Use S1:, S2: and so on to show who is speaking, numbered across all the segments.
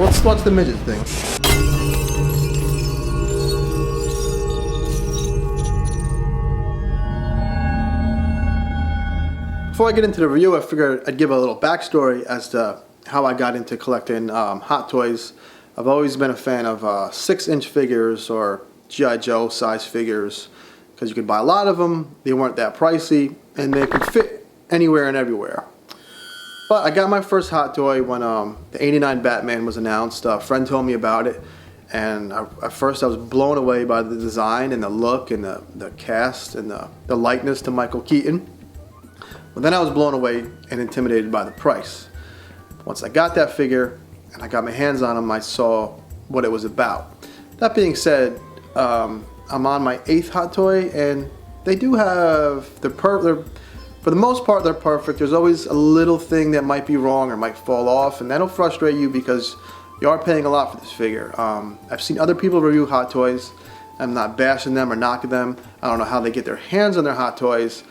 S1: let's watch the midget thing. Before I get into the review, I figured I'd give a little backstory as to how I got into collecting Hot Toys. I've always been a fan of 6-inch figures or G.I. Joe size figures because you could buy a lot of them, they weren't that pricey, and they could fit anywhere and everywhere. But I got my first Hot Toy when the '89 Batman was announced. A friend told me about it, and at first I was blown away by the design and the look and the cast and the likeness to Michael Keaton. But then I was blown away and intimidated by the price. Once I got that figure and I got my hands on him, I saw what it was about. That being said, I'm on my 8th Hot Toy, and they do have, for the most part, they're perfect. There's always a little thing that might be wrong or might fall off, and that'll frustrate you because you are paying a lot for this figure. I've seen other people review Hot Toys. I'm not bashing them or knocking them. I don't know how they get their hands on their Hot Toys,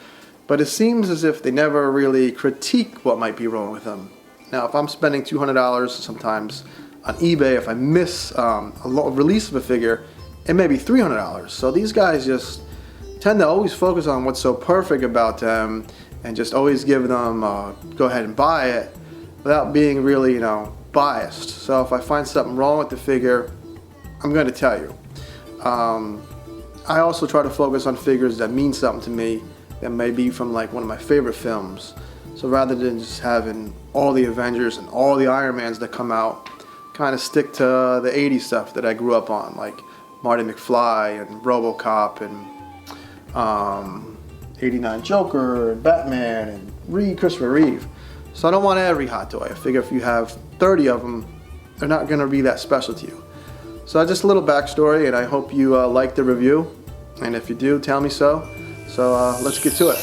S1: but it seems as if they never really critique what might be wrong with them. Now, if I'm spending $200 sometimes on eBay, if I miss a release of a figure, it may be $300. So these guys just tend to always focus on what's so perfect about them and just always give them go ahead and buy it without being really, biased. So if I find something wrong with the figure, I'm going to tell you. I also try to focus on figures that mean something to me, that may be from like one of my favorite films. So rather than just having all the Avengers and all the Iron Mans that come out, kind of stick to the 80s stuff that I grew up on, like Marty McFly and RoboCop and 89 Joker and Batman and Christopher Reeve. So I don't want every Hot Toy. I figure if you have 30 of them, they're not going to be that special to you. So just a little backstory, and I hope you like the review. And if you do, tell me so. So let's get to it.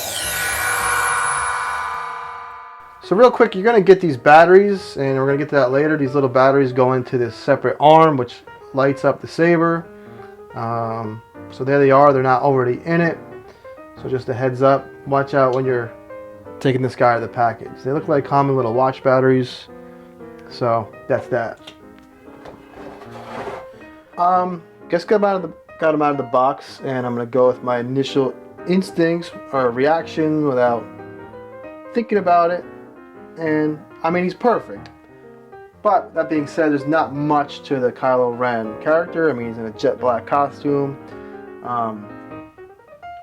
S1: So real quick, you're going to get these batteries, and we're going to get to that later. These little batteries go into this separate arm, which lights up the saber. So there they are. They're not already in it. So just a heads up. Watch out when you're taking this guy out of the package. They look like common little watch batteries. So that's that. Guess got them out of the box, and I'm going to go with my initial instincts or reaction without thinking about it. And I mean, he's perfect, but that being said, there's not much to the Kylo Ren character. I mean, he's in a jet black costume.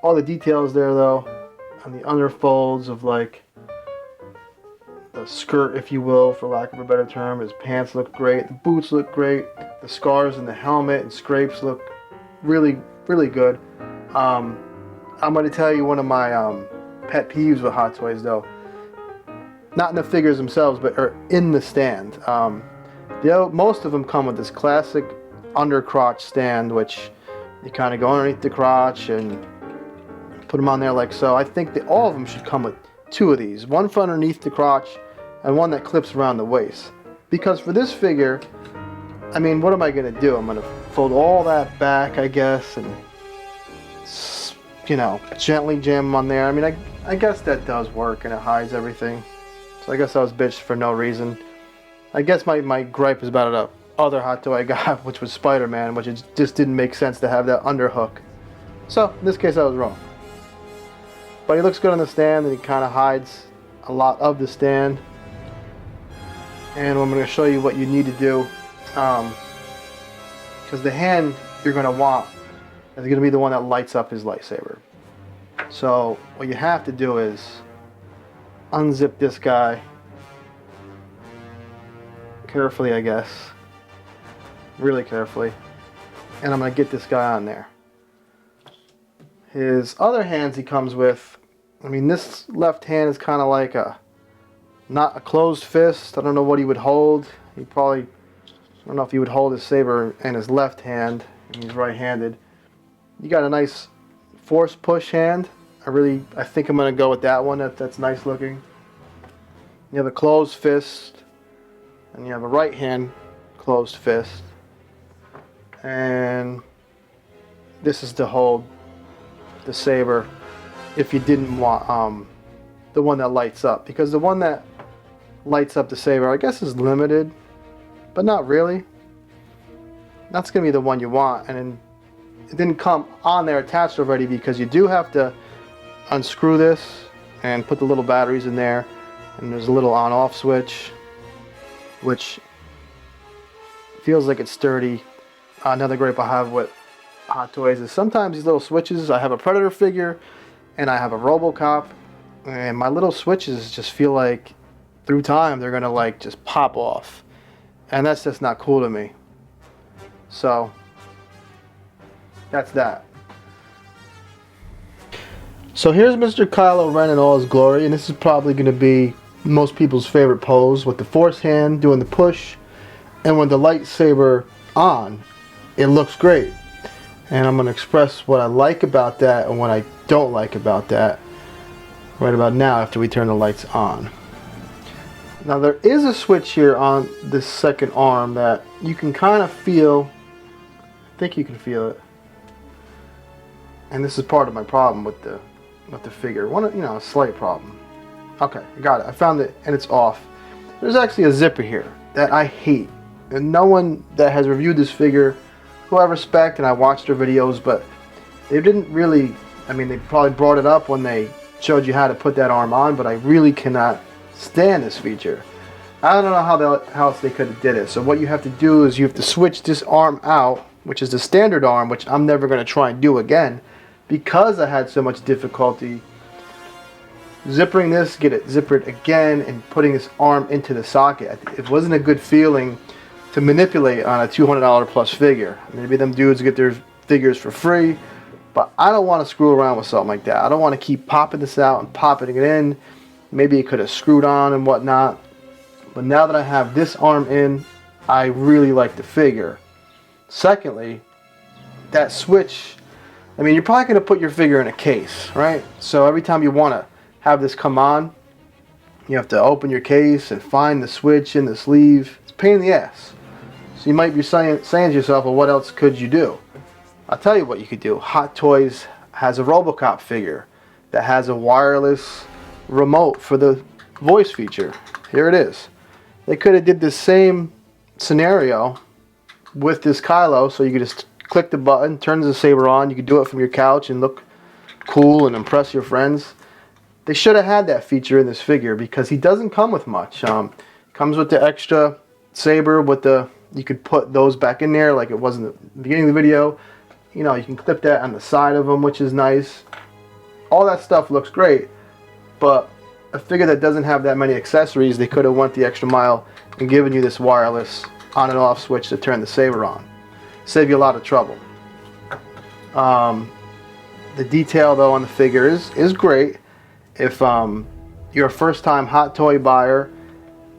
S1: All the details there though, on the underfolds of like the skirt, if you will, for lack of a better term. His pants look great, the boots look great, the scars in the helmet and scrapes look really, really good. I'm going to tell you one of my pet peeves with Hot Toys though. Not in the figures themselves, but in the stand. Most of them come with this classic under crotch stand, which you kind of go underneath the crotch and put them on there like so. I think that all of them should come with 2 of these. One for underneath the crotch and one that clips around the waist. Because for this figure, I mean, what am I going to do? I'm going to fold all that back, I guess, and gently jam them on there. I mean, I guess that does work and it hides everything. So I guess I was bitched for no reason. I guess my gripe is about the other Hot Toy I got, which was Spider-Man, which it just didn't make sense to have that underhook. So in this case I was wrong. But he looks good on the stand, and he kind of hides a lot of the stand. And I'm going to show you what you need to do. Because the hand you're going to want is going to be the one that lights up his lightsaber. So what you have to do is unzip this guy carefully, I guess, really carefully, and I'm going to get this guy on there. His other hands he comes with, I mean, this left hand is kind of like not a closed fist. I don't know what he would hold. I don't know if he would hold his saber in his left hand, and he's right-handed. You got a nice force push hand. I think I'm going to go with that one. That's nice looking. You have a closed fist, and you have a right hand closed fist. And this is to hold the saber if you didn't want the one that lights up. Because the one that lights up the saber, I guess, is limited. but not really. That's gonna be the one you want, and then it didn't come on there attached already, because you do have to unscrew this and put the little batteries in there, and there's a little on-off switch, which feels like it's sturdy. Another gripe I have with Hot Toys is sometimes these little switches, I have a Predator figure and I have a RoboCop, and my little switches just feel like through time they're gonna like just pop off, and that's just not cool to me. So that's that. So here's Mr. Kylo Ren in all his glory, and this is probably going to be most people's favorite pose, with the force hand doing the push, and with the lightsaber on, it looks great. And I'm going to express what I like about that and what I don't like about that right about now after we turn the lights on. Now there is a switch here on this second arm that you can kind of feel. I think you can feel it. And this is part of my problem with the figure. A slight problem. Okay, I got it. I found it, and it's off. There's actually a zipper here that I hate. And no one that has reviewed this figure, who I respect, and I watched their videos, but they didn't really, I mean, they probably brought it up when they showed you how to put that arm on, but I really cannot stand this feature. I don't know how else they could have did it. So what you have to do is you have to switch this arm out, which is the standard arm, which I'm never going to try and do again, because I had so much difficulty zippering this, get it zippered again, and putting this arm into the socket. It wasn't a good feeling to manipulate on a $200 plus figure. Maybe them dudes get their figures for free, but I don't want to screw around with something like that. I don't want to keep popping this out and popping it in. Maybe it could have screwed on and whatnot, but now that I have this arm in, I really like the figure. Secondly, that switch, I mean, you're probably going to put your figure in a case, right? So every time you want to have this come on, you have to open your case and find the switch in the sleeve. It's a pain in the ass. So you might be saying to yourself, well, what else could you do? I'll tell you what you could do. Hot Toys has a RoboCop figure that has a wireless remote for the voice feature. Here it is. They could have did the same scenario with this Kylo, so you could just click the button, turn the saber on. You could do it from your couch and look cool and impress your friends. They should have had that feature in this figure, because he doesn't come with much. Comes with the extra saber with the, you could put those back in there like it was in the beginning of the video. You know, you can clip that on the side of them, which is nice. All that stuff looks great, but a figure that doesn't have that many accessories, they could have went the extra mile and given you this wireless on and off switch to turn the saber on. Save you a lot of trouble. The detail though on the figure is great. If you're a first time Hot Toy buyer,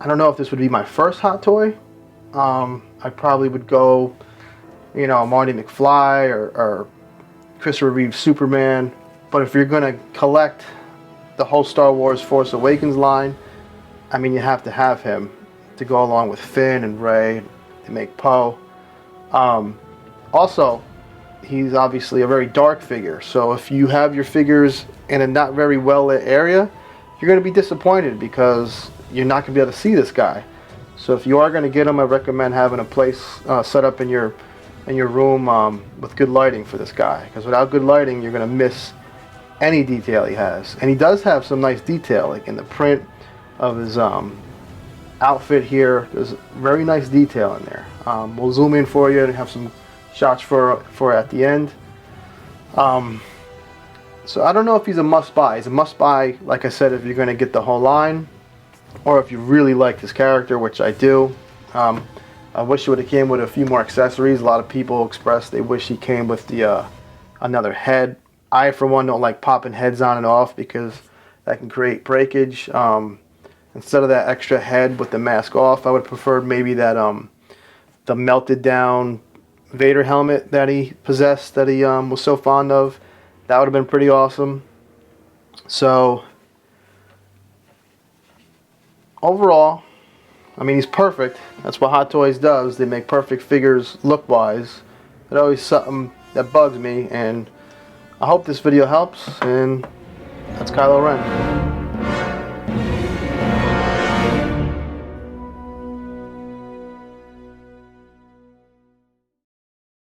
S1: I don't know if this would be my first Hot Toy. I probably would go, you know, Marty McFly or Christopher Reeve Superman. But if you're going to collect the whole Star Wars Force Awakens line, I mean, you have to have him to go along with Finn and Rey to make Poe. Also, he's obviously a very dark figure, so if you have your figures in a not very well lit area, you're going to be disappointed because you're not going to be able to see this guy. So if you are going to get him, I recommend having a place set up in your room with good lighting for this guy, because without good lighting you're going to miss any detail he has. And he does have some nice detail, like in the print of his outfit here. There's very nice detail in there. We'll zoom in for you and have some shots for at the end. So I don't know if he's a must-buy. He's a must-buy, like I said, if you're going to get the whole line, or if you really like this character, which I do. I wish it would have came with a few more accessories. A lot of people expressed they wish he came with the another head. I, for one, don't like popping heads on and off because that can create breakage. Instead of that extra head with the mask off, I would have preferred maybe that the melted down Vader helmet that he possessed, that he was so fond of. That would have been pretty awesome. So overall, I mean, he's perfect. That's what Hot Toys does. They make perfect figures look-wise. It's always something that bugs me, and I hope this video helps, and that's Kylo Ren.